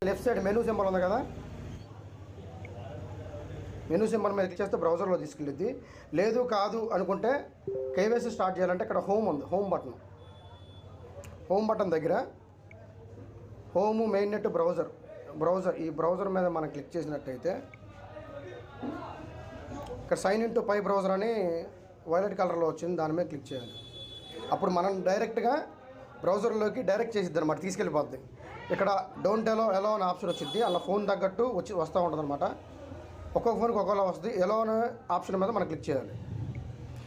Left side menu symbol ఉంది కదా, menu symbol మీద క్లిక్ చేస్తే బ్రౌజర్లో తీసుకెళ్ళిద్ది. లేదు కాదు అనుకుంటే కేవైసీ స్టార్ట్ చేయాలంటే ఇక్కడ హోమ్ ఉంది, హోమ్ బటన్ దగ్గర హోము మెయిన్ నెట్ బ్రౌజర్ ఈ బ్రౌజర్ మీద మనం క్లిక్ చేసినట్టయితే ఇక్కడ sign in to pi browser అని వైలెట్ కలర్లో వచ్చింది, దాని మీద క్లిక్ చేయాలి. అప్పుడు మనం డైరెక్ట్గా బ్రౌజర్లోకి డైరెక్ట్ చేసిద్ది అనమాట, తీసుకెళ్ళిపోద్ది. ఇక్కడ డోంట్ ఎలో అని ఆప్షన్ వచ్చింది, అలా ఫోన్ తగ్గట్టు వస్తూ ఉంటుంది అనమాట. ఒక్కొక్క ఫోన్కి ఒక్కోలా వస్తుంది. ఎలో అనే ఆప్షన్ మీద మనం క్లిక్ చేయాలి.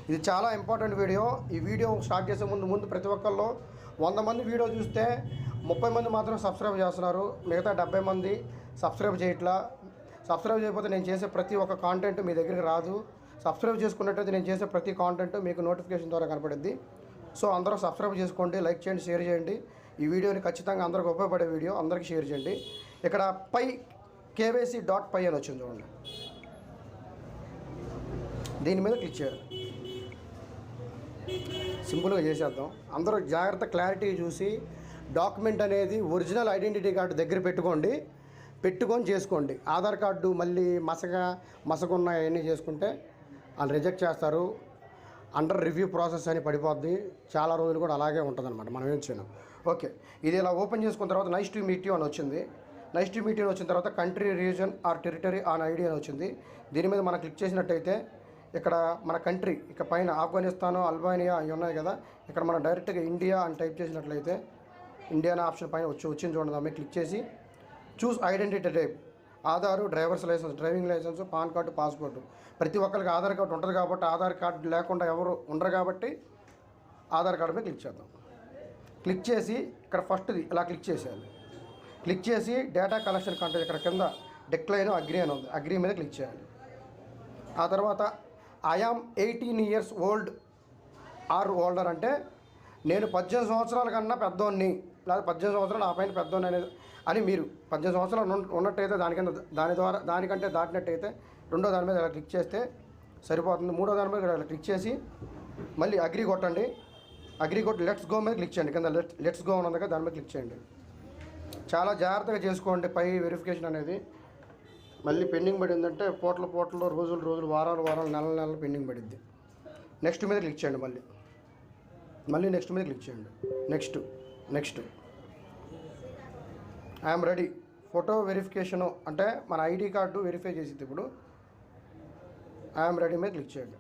ఇది చాలా ఇంపార్టెంట్ వీడియో. ఈ వీడియో స్టార్ట్ చేసే ముందు ప్రతి ఒక్కళ్ళు 100 మంది వీడియో చూస్తే 30 మంది మాత్రం సబ్స్క్రైబ్ చేస్తున్నారు, మిగతా 70 మంది సబ్స్క్రైబ్ చేయట్లా. సబ్స్క్రైబ్ చేయకపోతే నేను చేసే ప్రతి ఒక్క కాంటెంట్ మీ దగ్గరికి రాదు. సబ్స్క్రైబ్ చేసుకున్నట్టయితే నేను చేసే ప్రతి కాంటెంట్ మీకు నోటిఫికేషన్ ద్వారా కనపడుద్ది. సో అందరూ సబ్స్క్రైబ్ చేసుకోండి, లైక్ చేయండి, షేర్ చేయండి. ఈ వీడియోని ఖచ్చితంగా అందరికి ఉపయోగపడే వీడియో, అందరికీ షేర్ చేయండి. ఇక్కడ KYC.py అని వచ్చింది చూడండి, దీని మీద క్లిక్ చేయాలి. సింపుల్గా చేసేద్దాం. అందరూ జాగ్రత్త క్లారిటీ చూసి డాక్యుమెంట్ అనేది ఒరిజినల్ ఐడెంటిటీ కార్డు దగ్గర పెట్టుకొని చేసుకోండి. ఆధార్ కార్డు మళ్ళీ మసకున్న అవన్నీ చేసుకుంటే వాళ్ళు రిజెక్ట్ చేస్తారు. అండర్ రివ్యూ ప్రాసెస్ అని పడిపోద్ది, చాలా రోజులు కూడా అలాగే ఉంటుంది అనమాట. మనం ఏం చేయను. ఓకే, ఇది ఇలా ఓపెన్ చేసుకున్న తర్వాత నైస్ టు మీట్ యూ అని వచ్చింది. నైస్ టు మీట్ యూ వచ్చిన తర్వాత country, region or territory on ID అని వచ్చింది. దీని మీద మనం క్లిక్ చేసినట్టయితే ఇక్కడ మన కంట్రీ, ఇక పైన ఆఫ్ఘనిస్తాను, అల్బానియా అవి ఉన్నాయి కదా, ఇక్కడ మనం డైరెక్ట్గా ఇండియా అని టైప్ చేసినట్లయితే ఇండియా అనే ఆప్షన్ పైన వచ్చింది చూడండి. దాన్ని క్లిక్ చేసి choose identity type, Aadhaar, driver's licence, driving licence, PAN card, passport. ప్రతి ఒక్కరికి ఆధార్ కార్డు ఉంటుంది కాబట్టి, ఆధార్ కార్డు లేకుండా ఎవరు ఉండరు కాబట్టి ఆధార్ కార్డు మీద క్లిక్ చేద్దాం. క్లిక్ చేసి ఇక్కడ ఫస్ట్ది ఇలా క్లిక్ చేసేయాలి. క్లిక్ చేసి డేటా కలెక్షన్ కంటే ఇక్కడ కింద డిక్లైన్ అగ్రీ అని ఉంది, అగ్రీ మీద క్లిక్ చేయాలి. ఆ తర్వాత I am 18 years old or older అంటే నేను 18 సంవత్సరాల కన్నా పెద్దోన్ని, లేదా 18 సంవత్సరాలు ఆ పైన పెద్దోన్ని అనేది అని మీరు 18 సంవత్సరాలు ఉన్నట్టయితే దానికంటే దాటినట్టయితే రెండో దాని మీద ఇలా క్లిక్ చేస్తే సరిపోతుంది. మూడో దాని మీద ఇలా క్లిక్ చేసి మళ్ళీ అగ్రీ కొట్టండి. అగ్రీ కొట్టి లెట్స్ గో మీద క్లిక్ చేయండి. కింద లెట్స్ గో ఉన్నది కదా, దాని మీద క్లిక్ చేయండి. చాలా జాగ్రత్తగా చేసుకోండి పై వెరిఫికేషన్ అనేది. మళ్ళీ పెండింగ్ పడిందంటే పోటలు రోజులు వారాలు నెలలు పెండింగ్ పడిద్ది. నెక్స్ట్ మీద క్లిక్ చేయండి. మళ్ళీ నెక్స్ట్ మీద క్లిక్ చేయండి. Next I'm ready. Photo verification అంటే మన ఐడి కార్డు వెరిఫై చేసింది. ఇప్పుడు ఐఎమ్ రెడీ మీద క్లిక్ చేయండి.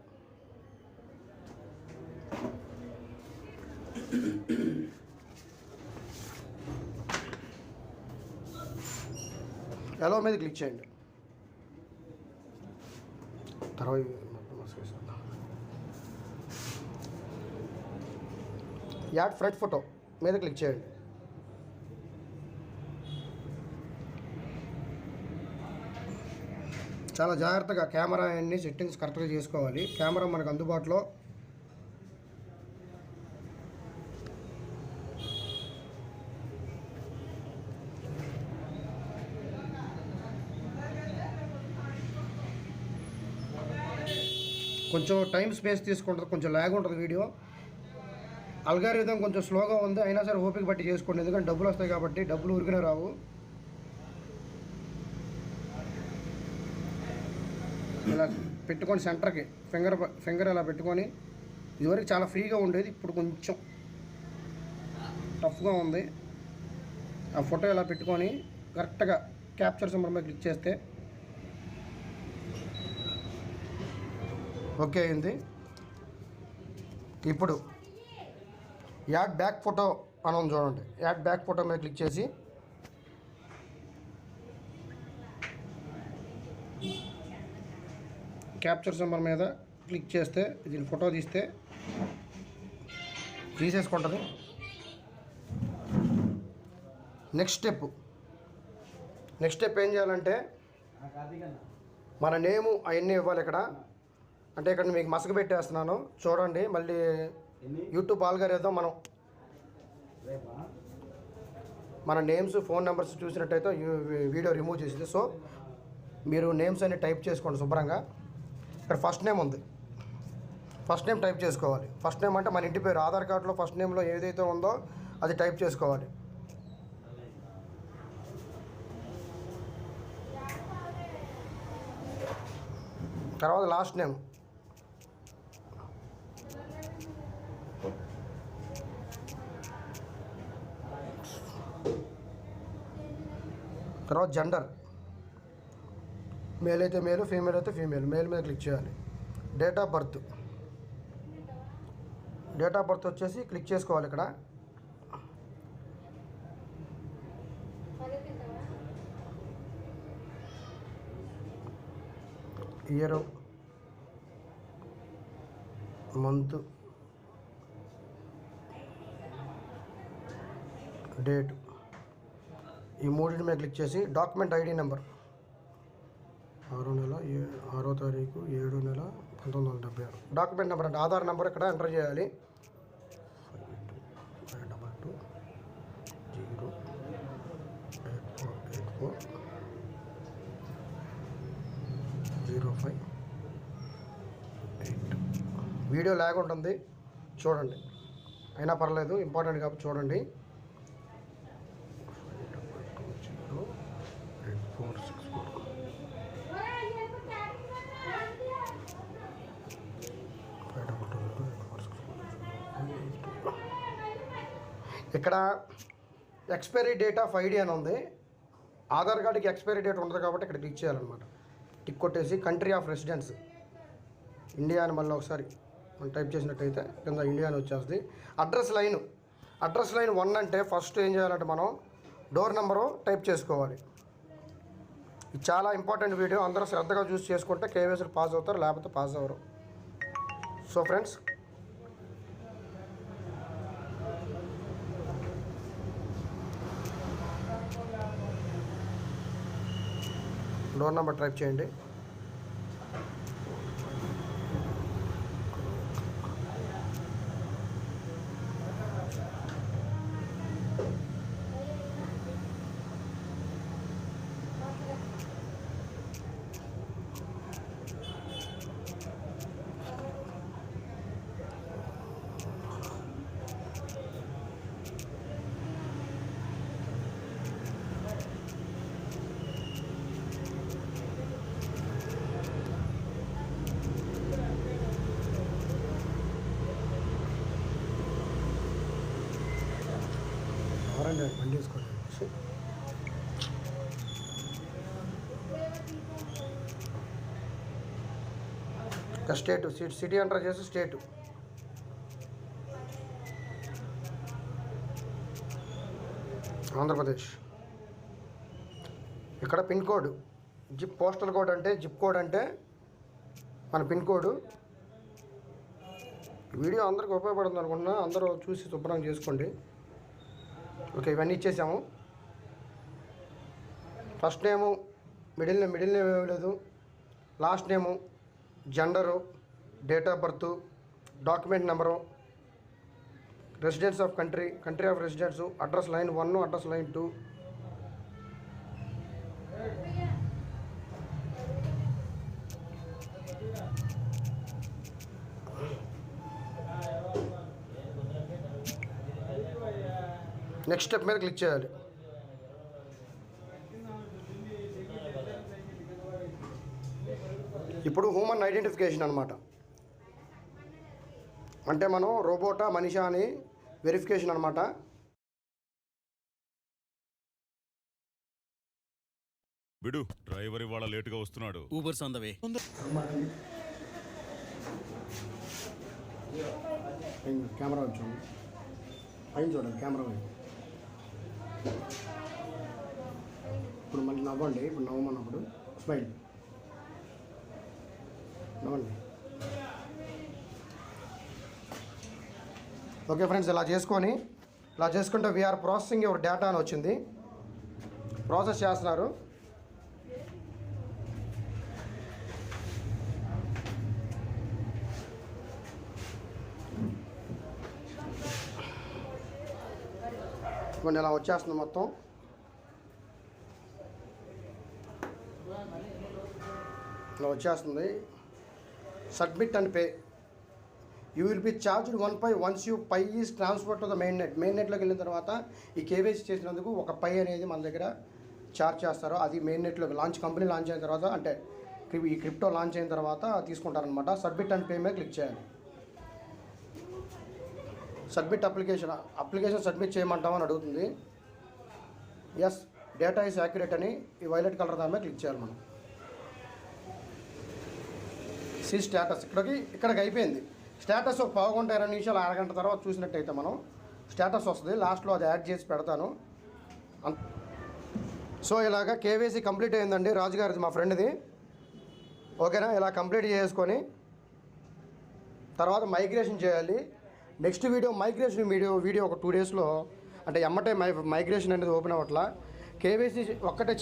ఎలో మీద క్లిక్ చేయండి. తర్వాత యాడ్ ఫ్రంట్ ఫోటో మీద క్లిక్ చేయండి. చాలా జాగ్రత్తగా కెమెరా అన్ని సెట్టింగ్స్ కరెక్ట్గా చేసుకోవాలి. కెమెరా మనకు అందుబాటులో కొంచెం టైం స్పేస్ తీసుకుంటుంది, కొంచెం ల్యాగ్ ఉంటుంది వీడియో. అల్గారిథం కొంచెం స్లోగా ఉంది, అయినా సరే ఓపిక బట్టి చేసుకోండి, ఎందుకంటే డబ్బులు వస్తాయి కాబట్టి. డబ్బులు ఊరికనే రావు. ఇలా పెట్టుకొని సెంటర్కి ఫింగర్ ఇలా పెట్టుకొని, ఇదివరకు చాలా ఫ్రీగా ఉండేది, ఇప్పుడు కొంచెం టఫ్గా ఉంది. ఆ ఫోటో ఇలా పెట్టుకొని కరెక్ట్గా క్యాప్చర్ సింబల్ మీద క్లిక్ చేస్తే ఓకే అయింది. ఇప్పుడు యాడ్ బ్యాక్ ఫోటో అని ఉంది చూడండి. యాడ్ బ్యాక్ ఫోటో మీద క్లిక్ చేసి క్యాప్చర్ సింబల్ మీద క్లిక్ చేస్తే దీని ఫోటో తీసేసుకుంటుంది. నెక్స్ట్ స్టెప్ ఏం చేయాలంటే మన నేము అవన్నీ ఇవ్వాలి. అంటే ఇక్కడ మీకు మసక పెట్టేస్తున్నాను చూడండి. మళ్ళీ యూట్యూబ్ ఆల్గారిథం మన నేమ్స్, ఫోన్ నెంబర్స్ చూసినట్టయితే వీడియో రిమూవ్ చేసింది. సో మీరు నేమ్స్ అన్ని టైప్ చేసుకోండి శుభ్రంగా. ఇక్కడ ఫస్ట్ నేమ్ ఉంది, ఫస్ట్ నేమ్ టైప్ చేసుకోవాలి. ఫస్ట్ నేమ్ అంటే మన ఇంటి పేరు, ఆధార్ కార్డులో ఫస్ట్ నేమ్లో ఏదైతే ఉందో అది టైప్ చేసుకోవాలి. తర్వాత లాస్ట్ నేమ్, తర్వాత జెండర్, మేల్ అయితే మేలు, ఫీమేల్ అయితే ఫీమేల్, మేల్ మీద క్లిక్ చేయాలి. Date of birth, date of birth వచ్చేసి క్లిక్ చేసుకోవాలి ఇక్కడ. ఇయరు, మంత్, డేట్, ఈ మూడింటి మీద క్లిక్ చేసి document ID number 6/7/1976 document number అంటే ఆధార్ నెంబర్ ఇక్కడ ఎంటర్ చేయాలి. 522-08484-05. వీడియో లాగ్ ఉంటుంది చూడండి, అయినా పర్లేదు, ఇంపార్టెంట్ కాబట్టి చూడండి. 522-08464. ఇక్కడ ఎక్స్పైరీ డేట్ ఆఫ్ ఐడి అని ఉంది. ఆధార్ కార్డుకి ఎక్స్పైరీ డేట్ ఉండదు కాబట్టి ఇక్కడ క్లిక్ చేయాలన్నమాట. టిక్ కొట్టేసి కంట్రీ ఆఫ్ రెసిడెన్స్ ఇండియా అని మళ్ళీ ఒకసారి మనం టైప్ చేసినట్టయితే కింద ఇండియా అని వచ్చేస్తుంది. అడ్రస్ లైన్ 1 అంటే ఫస్ట్ ఏం చేయాలంటే మనం డోర్ నెంబరు టైప్ చేసుకోవాలి. ఇది చాలా ఇంపార్టెంట్ వీడియో, అందరూ శ్రద్ధగా చూసి చేసుకుంటే కేవైసీలు పాస్ అవుతారు, లేకపోతే పాస్ అవ్వరు. So friends, door number type చేయండి. ఎవరండి బండి వేసుకోండి. ఇక స్టేటు, సిటీ ఎంటర్ చేసి స్టేటు, ఆంధ్రప్రదేశ్. ఇక్కడ పిన్ కోడ్, పోస్టల్ కోడ్ అంటే జిప్ కోడ్ అంటే మన పిన్ కోడ్. వీడియో అందరికీ ఉపయోగపడుతుంది అనుకుంటున్నా, అందరూ చూసి శుభ్రం చేసుకోండి. ఓకే, ఇవన్నీ ఇచ్చేసాము. ఫస్ట్ నేము, మిడిల్ నేమ్ ఏమీ లేదు, last name, gender, date of birth, document number, residence of country of residence, address line 1, address line 2. Next step మీద క్లిక్ చేయాలి. ఇప్పుడు హ్యూమన్ ఐడెంటిఫికేషన్ అనమాట. అంటే మనం రోబోటా మనిషా అని వెరిఫికేషన్ అనమాట. బిడు, డ్రైవర్ ఇవాళ లేటుగా వస్తున్నాడు. Ubers on the way. Camera చూడండి, పైన చూడండి, కెమెరా పైన. ఇప్పుడు మళ్ళీ నవ్వండి. ఇప్పుడు నవ్వమన్నప్పుడు స్మైల్ నవ్వండి. ఓకే ఫ్రెండ్స్, ఇలా చేసుకుంటే వీఆర్ ప్రాసెసింగ్ యువర్ డేటా అని వచ్చింది. ప్రాసెస్ చేస్తున్నారు. ఇప్పుడు ఇలా వచ్చేస్తుంది మొత్తం. ఇలా వచ్చేస్తుంది. Submit and pay. You will be charged 1 pi once you pi is transfer to the main నెట్లోకి వెళ్ళిన తర్వాత ఈ కేవైసీ చేసినందుకు ఒక పై అనేది మన దగ్గర ఛార్జ్ చేస్తారు. అది మెయిన్ నెట్లోకి కంపెనీ లాంచ్ అయిన తర్వాత, అంటే ఈ క్రిప్టో లాంచ్ అయిన తర్వాత తీసుకుంటారనమాట. సబ్మిట్ అండ్ పే మీద క్లిక్ చేయాలి. సబ్మిట్ అప్లికేషన్ సబ్మిట్ చేయమంటామని అడుగుతుంది. ఎస్ డేటా ఈస్ యాక్యురేట్ అని ఈ వైలెట్ కలర్ దాని మీద క్లిక్ చేయాలి మనం. సి స్టేటస్ ఇక్కడికి అయిపోయింది. స్టేటస్ ఒక 15-20 నిమిషాలు అరగంట తర్వాత చూసినట్టయితే మనం స్టేటస్ వస్తుంది. లాస్ట్లో అది యాడ్ చేసి పెడతాను. సో ఇలాగా కేవైసీ కంప్లీట్ అయిందండి రాజుగారిది, మా ఫ్రెండ్ది. ఓకేనా, ఇలా కంప్లీట్ చేసుకొని తర్వాత మైగ్రేషన్ చేయాలి. నెక్స్ట్ మైగ్రేషన్ వీడియో ఒక 2 డేస్లో, అంటే ఎమ్మటే మైగ్రేషన్ అనేది ఓపెన్ అవ్వట్లా. కేవైసీ ఒక్కటే